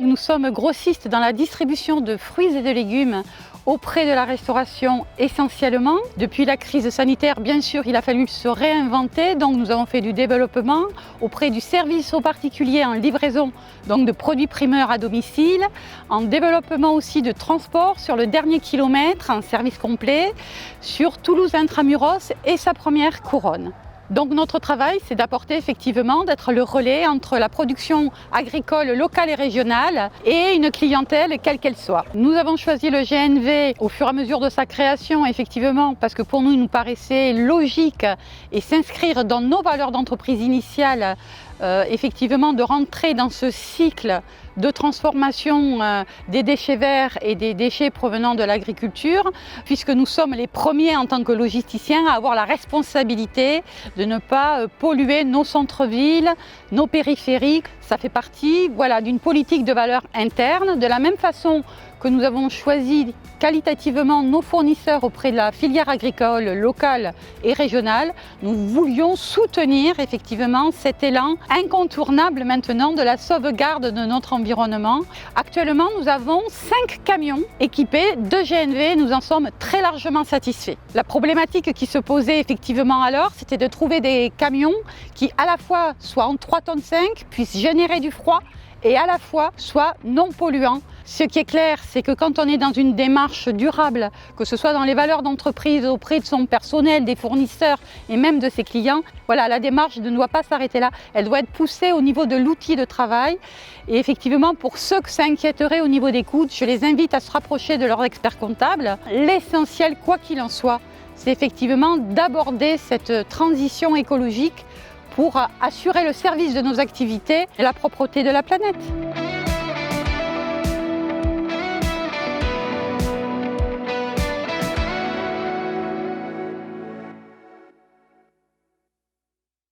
Nous sommes grossistes dans la distribution de fruits et de légumes auprès de la restauration essentiellement. Depuis la crise sanitaire, bien sûr, il a fallu se réinventer, donc nous avons fait du développement auprès du service aux particuliers en livraison donc de produits primeurs à domicile, en développement aussi de transport sur le dernier kilomètre en service complet sur Toulouse Intramuros et sa première couronne. Donc notre travail, c'est d'apporter effectivement, d'être le relais entre la production agricole locale et régionale et une clientèle quelle qu'elle soit. Nous avons choisi le GNV au fur et à mesure de sa création, effectivement, parce que pour nous, il nous paraissait logique et s'inscrire dans nos valeurs d'entreprise initiales, effectivement, de rentrer dans ce cycle de transformation des déchets verts et des déchets provenant de l'agriculture, puisque nous sommes les premiers en tant que logisticiens à avoir la responsabilité de ne pas polluer nos centres-villes, nos périphériques. Ça fait partie, voilà, d'une politique de valeur interne, de la même façon que nous avons choisi qualitativement nos fournisseurs auprès de la filière agricole locale et régionale. Nous voulions soutenir effectivement cet élan incontournable maintenant de la sauvegarde de notre environnement. Actuellement, nous avons 5 camions équipés de GNV. Nous en sommes très largement satisfaits. La problématique qui se posait effectivement alors, c'était de trouver des camions qui à la fois soient en 3,5 tonnes, puissent générer du froid et à la fois soient non polluants. Ce qui est clair, c'est que quand on est dans une démarche durable, que ce soit dans les valeurs d'entreprise auprès de son personnel, des fournisseurs et même de ses clients, voilà, la démarche ne doit pas s'arrêter là, elle doit être poussée au niveau de l'outil de travail. Et effectivement, pour ceux qui s'inquiéteraient au niveau des coûts, je les invite à se rapprocher de leur expert comptable. L'essentiel, quoi qu'il en soit, c'est effectivement d'aborder cette transition écologique pour assurer le service de nos activités et la propreté de la planète.